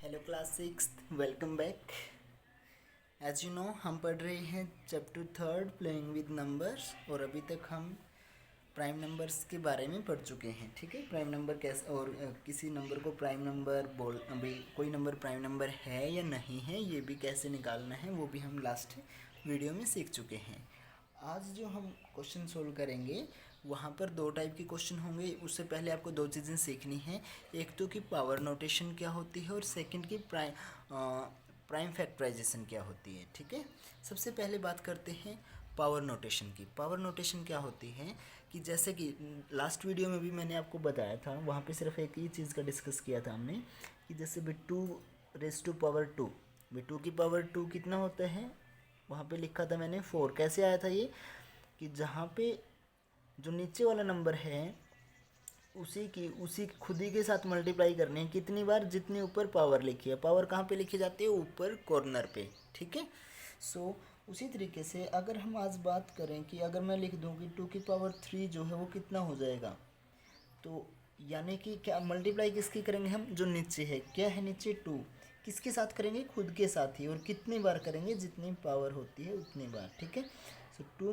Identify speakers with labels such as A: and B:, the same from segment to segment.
A: Hello class six, welcome back. As you know हम पढ़ रहे हैं chapter third playing with numbers और अभी तक हम प्राइम नंबर्स के बारे में पढ़ चुके हैं। ठीक है, प्राइम नंबर कैसे और किसी नंबर को प्राइम नंबर बोल अभी कोई नंबर प्राइम नंबर है या नहीं है ये भी कैसे निकालना है वो भी हम लास्ट वीडियो में सीख चुके हैं। आज जो हम क्वेश्चन सोल्व करेंगे वहाँ पर दो टाइप के क्वेश्चन होंगे। उससे पहले आपको दो चीज़ें सीखनी है, एक तो कि पावर नोटेशन क्या होती है और सेकंड की प्राइम फैक्टराइजेशन क्या होती है। ठीक है, सबसे पहले बात करते हैं पावर नोटेशन की। पावर नोटेशन क्या होती है कि जैसे कि लास्ट वीडियो में भी मैंने आपको बताया था, वहाँ पे सिर्फ एक ही चीज़ का डिस्कस किया था हमने कि जैसे two raise to power two, two की पावर टू कितना होता है, वहाँ पे लिखा था मैंने 4। कैसे आया था ये कि जहाँ पे जो नीचे वाला नंबर है उसी खुद ही के साथ मल्टीप्लाई करने हैं कितनी बार, जितनी ऊपर पावर लिखी है। पावर कहाँ पे लिखी जाती है, ऊपर कॉर्नर पे। ठीक है, सो उसी तरीके से अगर हम आज बात करें कि अगर मैं लिख दूँ कि 2 की पावर 3 जो है वो कितना हो जाएगा, तो यानी कि क्या मल्टीप्लाई किसकी करेंगे हम, जो नीचे है, क्या है नीचे 2, किसके साथ करेंगे, खुद के साथ ही, और कितनी बार करेंगे, जितनी पावर होती है उतनी बार। ठीक है, सो 2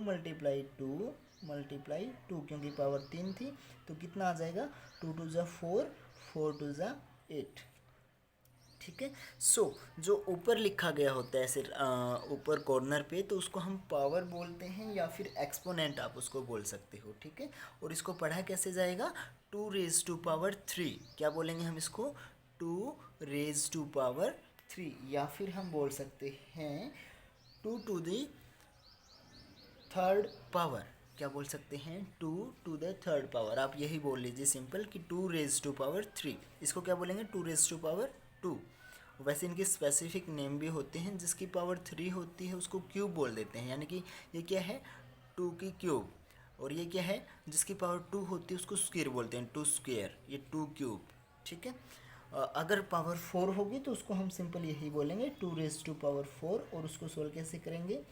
A: क्योंकि पावर 3 थी तो कितना आ जाएगा, 2 2 ज़ा 4, 4 2 ज़ा 8। ठीक है, सो जो ऊपर लिखा गया होता है ऐसे ऊपर कॉर्नर पे, तो उसको हम पावर बोलते हैं या फिर एक्सपोनेंट आप उसको बोल सकते हो। ठीक है, और इसको पढ़ा कैसे जाएगा, 2 रेज़ टू पावर 3। क्या बोलेंगे हम इसको, 2 रेज़ टू पावर 3, या फिर हम बोल सकते हैं 2 टू द थर्ड पावर। क्या बोल सकते हैं, 2 टू द थर्ड पावर। आप यही बोल लीजिए सिंपल कि 2 रेज़ टू पावर 3। इसको क्या बोलेंगे, 2 रेज़ टू पावर 2। वैसे इनके स्पेसिफिक नेम भी होते हैं, जिसकी पावर 3 होती है उसको क्यूब बोल देते हैं, यानी कि ये क्या है, 2 की क्यूब। और ये क्या है, जिसकी पावर 2 होती है उसको स्क्वायर बोलते हैं, 2 स्क्वायर, ये 2 क्यूब। ठीक है, अगर पावर 4 होगी तो उसको हम सिंपल यही बोलेंगे 2 रेज़ टू पावर 4। और उसको सोल्व कैसे करेंगे,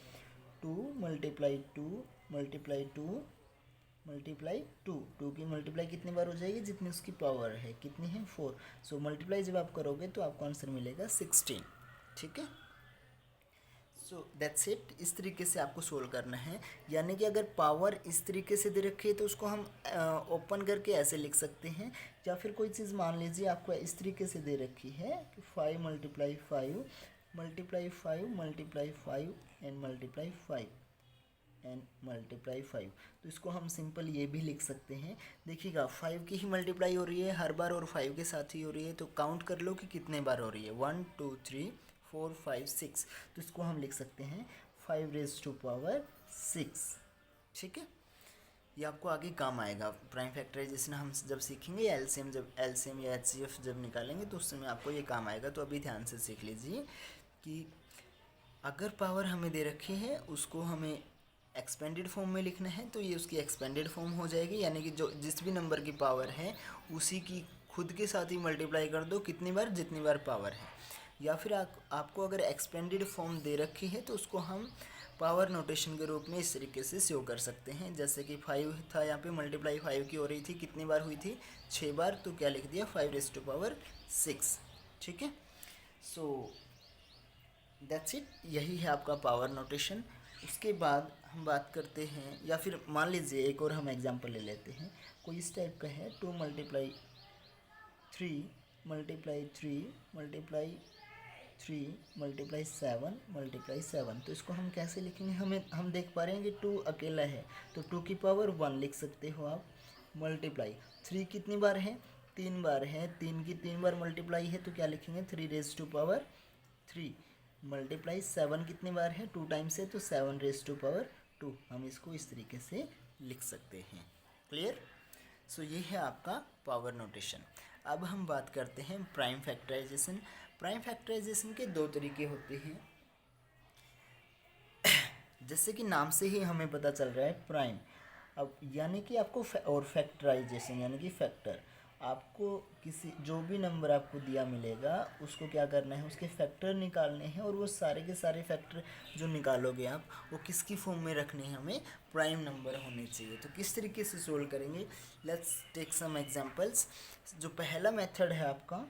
A: 2 मल्टीप्लाई 2 टू की मल्टीप्लाई कितनी बार हो जाएगी, जितनी उसकी पावर है, कितनी है 4। सो मल्टीप्लाई जब आप करोगे तो आपको आंसर मिलेगा 16। ठीक है, सो दैट्स इट। इस तरीके से आपको सोल्व करना है, यानी कि अगर पावर इस तरीके से दे रखी है तो उसको हम ओपन करके ऐसे लिख सकते हैं, या फिर कोई चीज़ मान लीजिए आपको इस तरीके से दे रखी है कि 5 × 5 × 5 एंड मल्टीप्लाई 5 तो इसको हम सिंपल ये भी लिख सकते हैं। देखिएगा 5 की ही मल्टीप्लाई हो रही है हर बार और 5 के साथ ही हो रही है, तो काउंट कर लो कि कितने बार हो रही है, 1 2 3 4 5 6। तो इसको हम लिख सकते हैं 5 रेज़ टू पावर 6। ठीक है, ये आपको आगे काम आएगा। प्राइम फैक्टराइजेशन हम जब सीखेंगे, एलसीएम या एचसीएफ जब निकालेंगे तो उस समय आपको ये काम आएगा। तो अभी ध्यान से सीख लीजिए कि अगर पावर हमें दे रखी है उसको हमें एक्सपेंडेड फॉर्म में लिखना है, तो ये उसकी एक्सपेंडेड फॉर्म हो जाएगी, यानी कि जो जिस भी नंबर की पावर है उसी की खुद के साथ ही मल्टीप्लाई कर दो कितनी बार, जितनी बार पावर है। या फिर आपको अगर एक्सपेंडेड फॉर्म दे रखी है तो उसको हम पावर नोटेशन के रूप में इस तरीके से शो कर सकते हैं। जैसे कि 5 था, यहाँ पे मल्टीप्लाई 5 की हो रही थी, कितनी बार हुई थी, 6 बार, तो क्या लिख दिया, 5 रेज़ टू पावर 6। ठीक है, सो दैट्स इट, यही है आपका पावर नोटेशन। उसके बाद हम बात करते हैं, या फिर मान लीजिए एक और हम एग्जांपल ले लेते हैं, कोई इस टाइप का है, 2 × 3 × 3 × 3 × 7 तो इसको हम कैसे लिखेंगे, हम देख पा रहे हैं कि 2 अकेला है तो 2 की पावर 1 लिख सकते हो आप। मल्टीप्लाई 3 कितनी बार है, 3 बार है, 3 की 3 बार मल्टीप्लाई है तो क्या लिखेंगे, 3 रेज़ टू पावर 3। मल्टीप्लाई 7 कितनी बार है, 2 टाइम्स है, तो 7 रेज़ टू पावर 2। हम इसको इस तरीके से लिख सकते हैं। क्लियर, सो ये है आपका पावर नोटेशन। अब हम बात करते हैं प्राइम फैक्टराइजेशन। प्राइम फैक्टराइजेशन के दो तरीके होते हैं, जैसे कि नाम से ही हमें पता चल रहा है प्राइम। अब यानी कि आपको और फैक्टराइजेशन यानी कि फैक्टर, आपको किसी जो भी नंबर आपको दिया मिलेगा उसको क्या करना है, उसके फैक्टर निकालने हैं, और वो सारे के सारे फैक्टर जो निकालोगे आप वो किसकी फॉर्म में रखने हैं, हमें प्राइम नंबर होने चाहिए। तो किस तरीके से सोल्व करेंगे, लेट्स टेक सम एग्जांपल्स। जो पहला मेथड है आपका,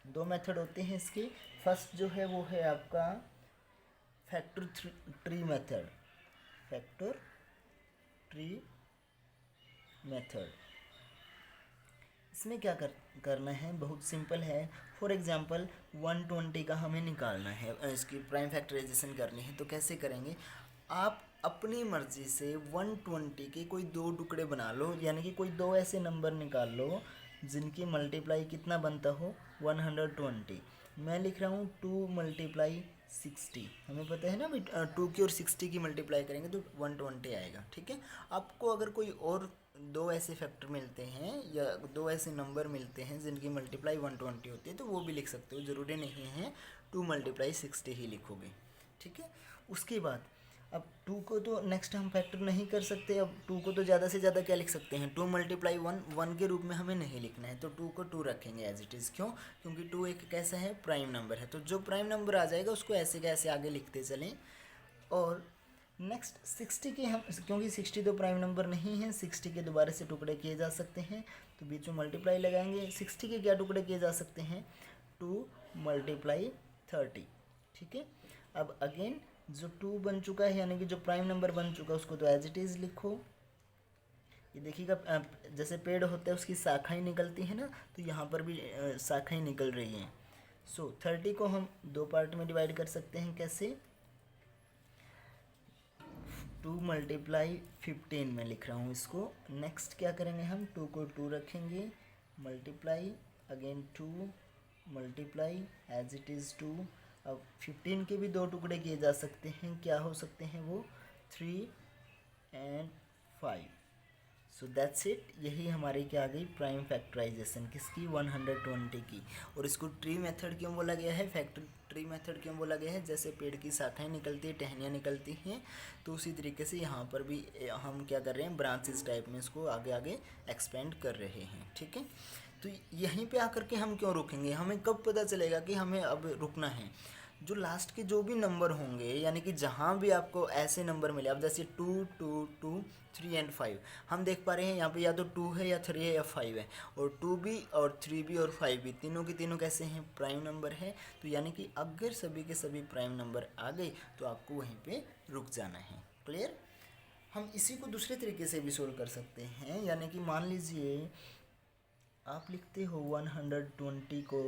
A: दो मेथड होते हैं इसके। फर्स्ट जो है वो है आपका factor tree method, factor tree method. इसमें क्या करना है, बहुत सिंपल है। फॉर एग्जांपल 120 का हमें निकालना है, इसकी प्राइम फैक्टराइजेशन करनी है। तो कैसे करेंगे, आप अपनी मर्ज़ी से 120 के कोई दो टुकड़े बना लो, यानी कि कोई दो ऐसे नंबर निकाल लो जिनकी मल्टीप्लाई कितना बनता हो 120। मैं लिख रहा हूँ 2 × 60। हमें पता है ना भाई 2 की और 60 की मल्टीप्लाई करेंगे तो 120 आएगा, ठीक है। आपको अगर कोई और दो ऐसे फैक्टर मिलते हैं या दो ऐसे नंबर मिलते हैं जिनकी मल्टीप्लाई 120 होती है तो वो भी लिख सकते हो, ज़रूरी नहीं है 2 × 60 ही लिखोगे, ठीक है। उसके बाद अब 2 को तो नेक्स्ट हम फैक्टर नहीं कर सकते, अब 2 को तो ज़्यादा से ज़्यादा क्या लिख सकते हैं, 2 × 1 के रूप में हमें नहीं लिखना है, तो 2 को 2 रखेंगे एज इट इज़। क्यों, क्योंकि 2 एक कैसा है, प्राइम नंबर है। तो जो प्राइम नंबर आ जाएगा उसको ऐसे कैसे आगे लिखते चलें। और नेक्स्ट 60 के हम, क्योंकि 60 तो प्राइम नंबर नहीं है, 60 के दोबारा से टुकड़े किए जा सकते हैं, तो बीच में मल्टीप्लाई लगाएंगे। 60 के क्या टुकड़े किए जा सकते हैं, 2 × 30, ठीक है। अब अगेन जो 2 बन चुका है, यानी कि जो प्राइम नंबर बन चुका है उसको तो एज इट इज़ लिखो। ये देखिएगा जैसे पेड़ होता है उसकी शाखाएं निकलती है ना, तो यहाँ पर भी शाखाएं निकल रही हैं। सो 30 को हम दो पार्ट में डिवाइड कर सकते हैं, कैसे, 2 × 15 में लिख रहा हूँ इसको। नेक्स्ट क्या करेंगे हम, 2 को 2 रखेंगे, multiply again 2 multiply as it is 2। अब 15 के भी दो टुकड़े किए जा सकते हैं, क्या हो सकते हैं वो, 3 और 5। सो दैट्स इट, यही हमारी क्या आ गई प्राइम फैक्टराइजेशन, किसकी, 120 की। और इसको ट्री मेथड क्यों बोला गया है, फैक्टर ट्री मेथड क्यों बोला गया है, जैसे पेड़ की शाखाएं निकलती है, टहनियाँ निकलती हैं, तो उसी तरीके से यहाँ पर भी हम क्या कर रहे हैं, ब्रांचेस टाइप में इसको आगे आगे एक्सपेंड कर रहे हैं, ठीक है। तो यहीं पे आकर के हम क्यों रुकेंगे, हमें कब पता चलेगा कि हमें अब रुकना है, जो लास्ट के जो भी नंबर होंगे, यानी कि जहाँ भी आपको ऐसे नंबर मिले, अब जैसे 2 2 2 3 और 5 हम देख पा रहे हैं यहाँ पे या तो 2 है या 3 है या 5 है, और 2 भी और 3 भी और 5 भी तीनों के तीनों कैसे हैं, प्राइम नंबर है। तो यानी कि अगर सभी के सभी प्राइम नंबर आ गए तो आपको वहीं पे रुक जाना है, क्लियर। हम इसी को दूसरे तरीके से भी सोल्व कर सकते हैं, यानी कि मान लीजिए आप लिखते हो 120 को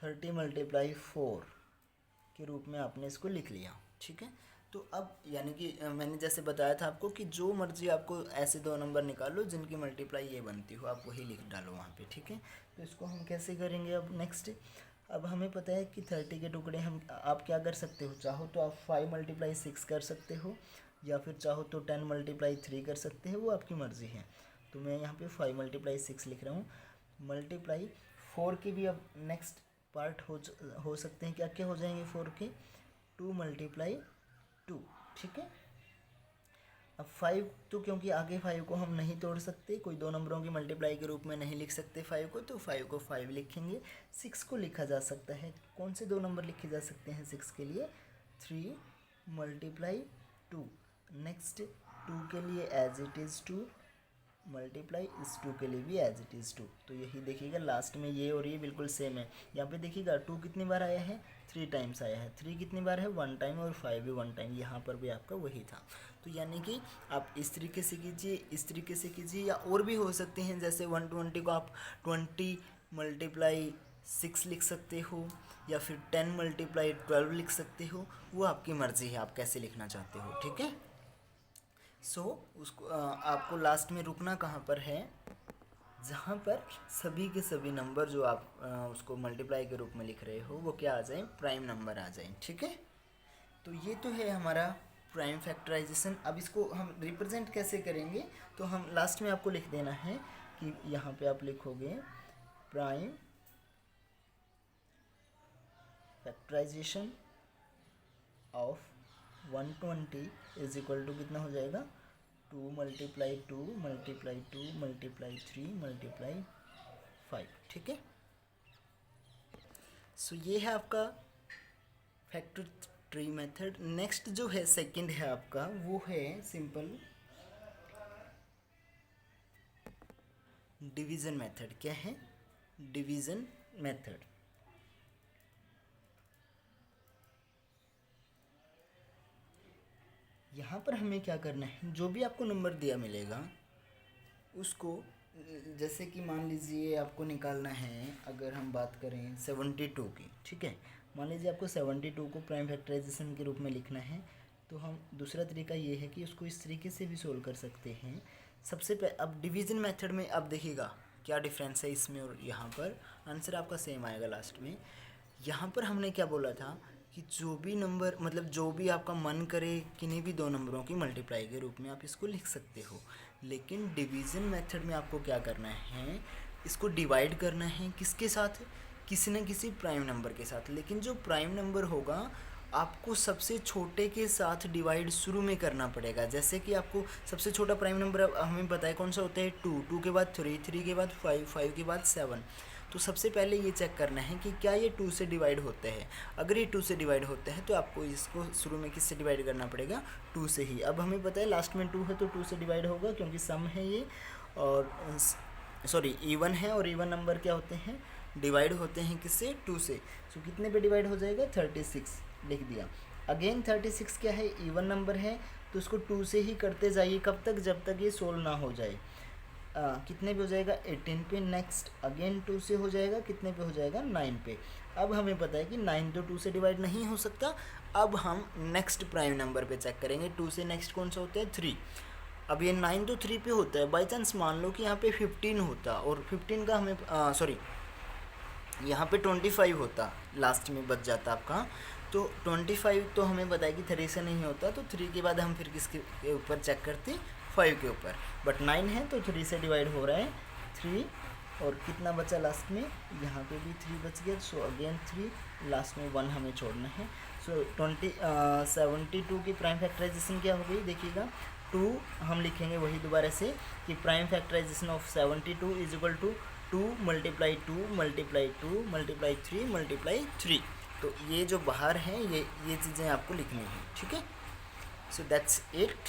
A: 30 × 4 के रूप में आपने इसको लिख लिया, ठीक है। तो अब यानी कि मैंने जैसे बताया था आपको कि जो मर्जी आपको ऐसे दो नंबर निकालो जिनकी मल्टीप्लाई ये बनती हो, आप वही लिख डालो वहाँ पे, ठीक है। तो इसको हम कैसे करेंगे अब नेक्स्ट, अब हमें पता है कि 30 के टुकड़े हम, आप क्या कर सकते हो, चाहो तो आप 5 × 6 कर सकते हो, या फिर चाहो तो 10 × 3 कर सकते हो, वो आपकी मर्ज़ी है। तो मैं यहाँ पे 5 × 6 लिख रहा हूँ, मल्टीप्लाई 4 के भी अब नेक्स्ट पार्ट हो सकते हैं, क्या क्या हो जाएंगे 4 के, 2 × 2, ठीक है। अब 5 तो क्योंकि आगे 5 को हम नहीं तोड़ सकते, कोई दो नंबरों की मल्टीप्लाई के रूप में नहीं लिख सकते 5 को, तो 5 को 5 लिखेंगे। 6 को लिखा जा सकता है, कौन से दो नंबर लिखे जा सकते हैं 6 के लिए, 3 × 2। नेक्स्ट 2 के लिए एज इट इज़ 2 मल्टीप्लाई इस 2 के लिए भी एज इट इज़ 2। तो यही देखिएगा लास्ट में ये और ये बिल्कुल सेम है। यहाँ पे देखिएगा 2 कितनी बार आया है, 3 टाइम्स आया है, 3 कितनी बार है, 1 टाइम, और 5 भी 1 टाइम, यहाँ पर भी आपका वही था। तो यानी कि आप इस तरीके से कीजिए, इस तरीके से कीजिए, या और भी हो सकते हैं, जैसे 120 को आप 20 × 6 लिख सकते हो, या फिर 10 × 12 लिख सकते हो, वो आपकी मर्ज़ी है आप कैसे लिखना चाहते हो, ठीक है। सो उसको आपको लास्ट में रुकना कहाँ पर है, जहाँ पर सभी के सभी नंबर जो आप उसको मल्टीप्लाई के रूप में लिख रहे हो वो क्या आ जाए, प्राइम नंबर आ जाए, ठीक है। तो ये तो है हमारा प्राइम फैक्टराइजेशन। अब इसको हम रिप्रेजेंट कैसे करेंगे, तो हम लास्ट में आपको लिख देना है कि यहाँ पे आप लिखोगे prime factorization of 120 is equal to कितना हो जाएगा, 2 × 2 × 2 × 3 × 5, ठीक है। सो ये है आपका फैक्टर ट्री मेथड। नेक्स्ट जो है सेकंड है आपका, वो है सिंपल डिवीज़न मेथड। क्या है, डिवीज़न मेथड। यहाँ पर हमें क्या करना है, जो भी आपको नंबर दिया मिलेगा उसको, जैसे कि मान लीजिए आपको निकालना है, अगर हम बात करें 72 की, ठीक है, मान लीजिए आपको 72 को प्राइम फैक्टराइजेशन के रूप में लिखना है, तो हम दूसरा तरीका ये है कि उसको इस तरीके से भी सोल्व कर सकते हैं। सबसे पहले अब डिवीज़न मेथड में अब देखिएगा क्या डिफरेंस है इसमें और यहाँ पर, आंसर आपका सेम आएगा लास्ट में। यहाँ पर हमने क्या बोला था कि जो भी नंबर, मतलब जो भी आपका मन करे किन्हीं भी दो नंबरों की मल्टीप्लाई के रूप में आप इसको लिख सकते हो, लेकिन डिवीज़न मेथड में आपको क्या करना है, इसको डिवाइड करना है किसके साथ, किसी न किसी प्राइम नंबर के साथ। लेकिन जो प्राइम नंबर होगा आपको सबसे छोटे के साथ डिवाइड शुरू में करना पड़ेगा। जैसे कि आपको सबसे छोटा प्राइम नंबर हमें पता है कौन सा होता है, 2 के बाद 3 के बाद 5 के बाद 7। तो सबसे पहले ये चेक करना है कि क्या ये 2 से डिवाइड होते हैं। अगर ये 2 से डिवाइड होते हैं तो आपको इसको शुरू में किससे डिवाइड करना पड़ेगा, 2 से ही। अब हमें पता है लास्ट में 2 है तो 2 से डिवाइड होगा, क्योंकि सम है ये, और सॉरी इवन है, और इवन नंबर क्या होते हैं, डिवाइड होते हैं किससे, 2 से। सो कितने पे डिवाइड हो जाएगा, 36 लिख दिया। अगेन 36 क्या है, इवन नंबर है, तो उसको 2 से ही करते जाइए, कब तक, जब तक ये 16 ना हो जाए। कितने पे हो जाएगा, 18 पे। नेक्स्ट अगेन 2 से हो जाएगा, कितने पे हो जाएगा, 9 पे। अब हमें पता है कि 9 तो 2 से डिवाइड नहीं हो सकता। अब हम नेक्स्ट प्राइम नंबर पे चेक करेंगे, 2 से नेक्स्ट कौन सा होता है, 3। अब ये 9 तो 3 पे होता है, बाई चांस मान लो कि यहाँ पे 15 होता, और 15 का हमें सॉरी यहाँ पे 25 होता, लास्ट में बच जाता आपका। तो 25 तो हमें पता है कि 3 से नहीं होता, तो 3 के बाद हम फिर किसके ऊपर चेक करते, 5 के ऊपर। बट 9 है तो 3 से डिवाइड हो रहा है, 3, और कितना बचा लास्ट में, यहाँ पे भी 3 बच गया। सो अगेन 3, लास्ट में 1 हमें छोड़ना है। सो 72 की प्राइम फैक्टराइजेशन क्या हो गई, देखिएगा 2 हम लिखेंगे वही दोबारा से कि prime factorization of 72 is equal to 2 multiply 2 multiply 2 multiply 3 multiply 3। तो ये जो बाहर हैं ये चीज़ें आपको लिखनी है, ठीक है। सो दैट्स इट।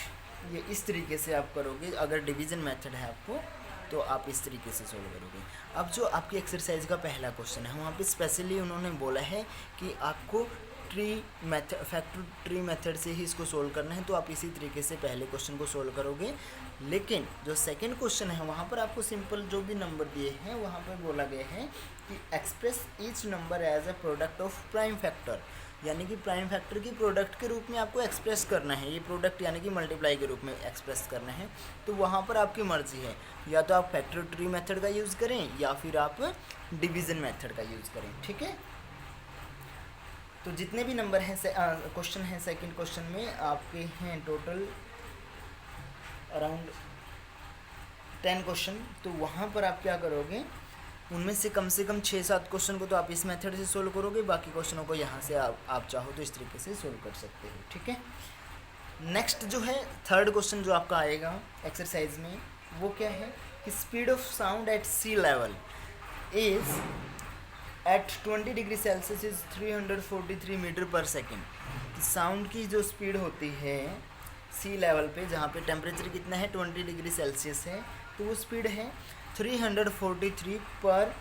A: ये इस तरीके से आप करोगे, अगर डिवीज़न मेथड है आपको तो आप इस तरीके से सोल्व करोगे। अब जो आपकी एक्सरसाइज का पहला क्वेश्चन है, वहाँ पे स्पेशली उन्होंने बोला है कि आपको फैक्टर ट्री मेथड से ही इसको सोल्व करना है, तो आप इसी तरीके से पहले क्वेश्चन को सोल्व करोगे। लेकिन जो सेकंड क्वेश्चन है वहाँ पर आपको सिंपल जो भी नंबर दिए हैं वहाँ पर बोला गया है कि express each number as a product of prime factor, यानी कि प्राइम फैक्टर की प्रोडक्ट के रूप में आपको एक्सप्रेस करना है। ये प्रोडक्ट यानी कि मल्टीप्लाई के रूप में एक्सप्रेस करना है, तो वहाँ पर आपकी मर्जी है, या तो आप फैक्टर ट्री मेथड का यूज़ करें या फिर आप डिवीज़न मेथड का यूज़ करें, ठीक है। तो जितने भी नंबर हैं क्वेश्चन हैं सेकंड क्वेश्चन में आपके हैं टोटल अराउंड 10 क्वेश्चन। तो वहाँ पर आप क्या करोगे, उनमें से कम 6-7 क्वेश्चन को तो आप इस मेथड से सोल्व करोगे, बाकी क्वेश्चनों को यहाँ से आप चाहो तो इस तरीके से सोल्व कर सकते हो, ठीक है। नेक्स्ट जो है थर्ड क्वेश्चन जो आपका आएगा एक्सरसाइज में, वो क्या है कि speed of sound at sea level is at 20 degree Celsius is 343 metre per second. Sound की जो स्पीड होती है सी लेवल पे, जहाँ पे टेम्परेचर कितना है 20 डिग्री सेल्सियस है, तो वो स्पीड है 343 पर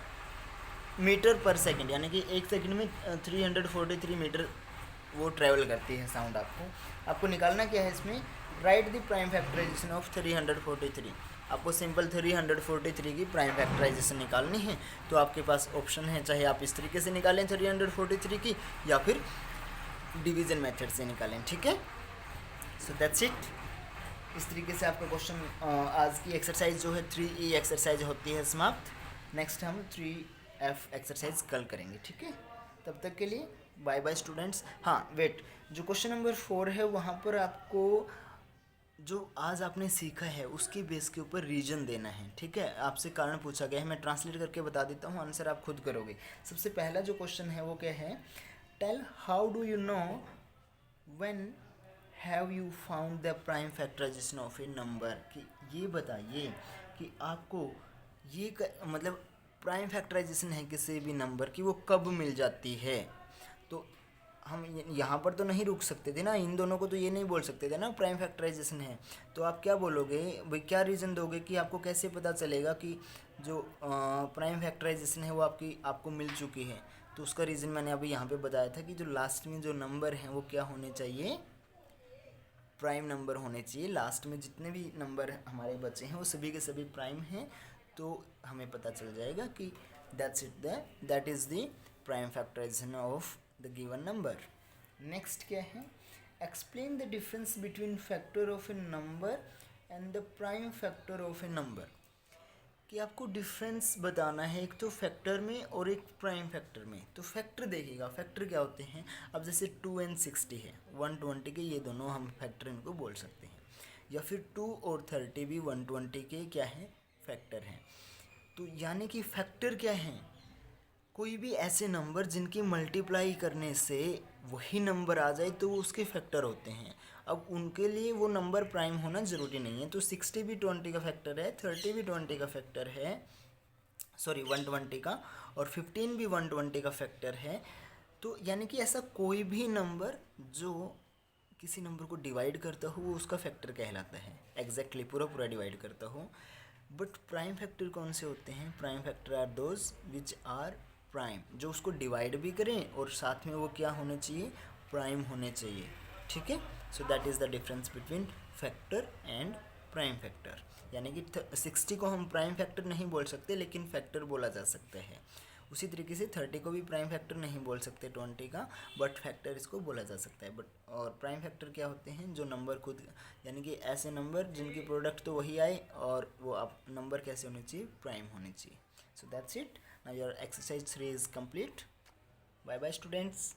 A: मीटर पर सेकेंड, यानी कि एक सेकेंड में 343 मीटर वो ट्रैवल करती है साउंड। आपको निकालना क्या है इसमें, write the prime factorization of 343। आपको सिंपल 343 की प्राइम फैक्टराइजेशन निकालनी है, तो आपके पास ऑप्शन है, चाहे आप इस तरीके से निकालें 343 की, या फिर डिवीज़न मेथड से निकालें, ठीक है। सो दैट्स इट। इस तरीके से आपका क्वेश्चन आज की एक्सरसाइज जो है 3E एक्सरसाइज होती है समाप्त। नेक्स्ट हम 3F एक्सरसाइज कल करेंगे, ठीक है। तब तक के लिए बाय बाय स्टूडेंट्स। हाँ वेट, जो क्वेश्चन नंबर 4 है वहाँ पर आपको जो आज आपने सीखा है उसके बेस के ऊपर रीजन देना है, ठीक है। आपसे कारण पूछा गया है, मैं ट्रांसलेट करके बता देता हूँ, आंसर आप खुद करोगे। सबसे पहला जो क्वेश्चन है वो क्या है, tell how do you know when have you found the prime factorization of a number. कि ये बताइए कि आपको ये प्राइम फैक्टराइजेशन है किसी भी नंबर की, वो कब मिल जाती है। तो हम यहाँ पर तो नहीं रुक सकते थे ना, इन दोनों को तो ये नहीं बोल सकते थे ना प्राइम फैक्टराइजेशन है। तो आप क्या बोलोगे भाई, क्या रीज़न दोगे कि आपको कैसे पता चलेगा कि जो प्राइम फैक्टराइजेशन है वो आपको मिल चुकी है। तो उसका रीज़न मैंने अभी यहाँ पे बताया था कि जो लास्ट में जो नंबर हैं वो क्या होने चाहिए, प्राइम नंबर होने चाहिए। लास्ट में जितने भी नंबर हमारे बचे हैं वो सभी के सभी प्राइम हैं। तो हमें पता चल जाएगा कि that is the prime factorization of the given number. Next क्या है, explain the difference between factor of a number and the prime factor of a number. कि आपको डिफरेंस बताना है एक तो फैक्टर में और एक प्राइम फैक्टर में। तो फैक्टर देखिएगा, फैक्टर क्या होते हैं, अब जैसे 2 and 60 है 120 के, ये दोनों हम फैक्टर इनको बोल सकते हैं। या फिर 2 और 30 भी 120 के क्या है, फैक्टर हैं। तो यानी कि फैक्टर क्या है, कोई भी ऐसे नंबर जिनकी मल्टीप्लाई करने से वही नंबर आ जाए तो वो उसके फैक्टर होते हैं। अब उनके लिए वो नंबर प्राइम होना ज़रूरी नहीं है। तो 60 भी 20 का फैक्टर है, 30 भी 20 का फैक्टर है, सॉरी 120 का, और 15 भी 120 का फैक्टर है। तो यानी कि ऐसा कोई भी नंबर जो किसी नंबर को डिवाइड करता हो वो उसका फैक्टर कहलाता है, एग्जैक्टली पूरा पूरा डिवाइड करता हो। बट प्राइम फैक्टर कौन से होते हैं, prime factor are those which are prime, जो उसको डिवाइड भी करें और साथ में वो क्या होने चाहिए, प्राइम होने चाहिए। ठीक है, so that is the difference between factor and prime factor. यानी कि 60 को हम प्राइम फैक्टर नहीं बोल सकते लेकिन फैक्टर बोला जा सकता है। उसी तरीके से 30 को भी प्राइम फैक्टर नहीं बोल सकते 20 का, बट फैक्टर इसको बोला जा सकता है। बट और प्राइम फैक्टर क्या होते हैं, जो नंबर खुद, यानी कि ऐसे नंबर जिनकी प्रोडक्ट तो वही आए और वो आप नंबर कैसे होने चाहिए, प्राइम होने चाहिए। So that's it, now your exercise 3 is complete. Bye bye students.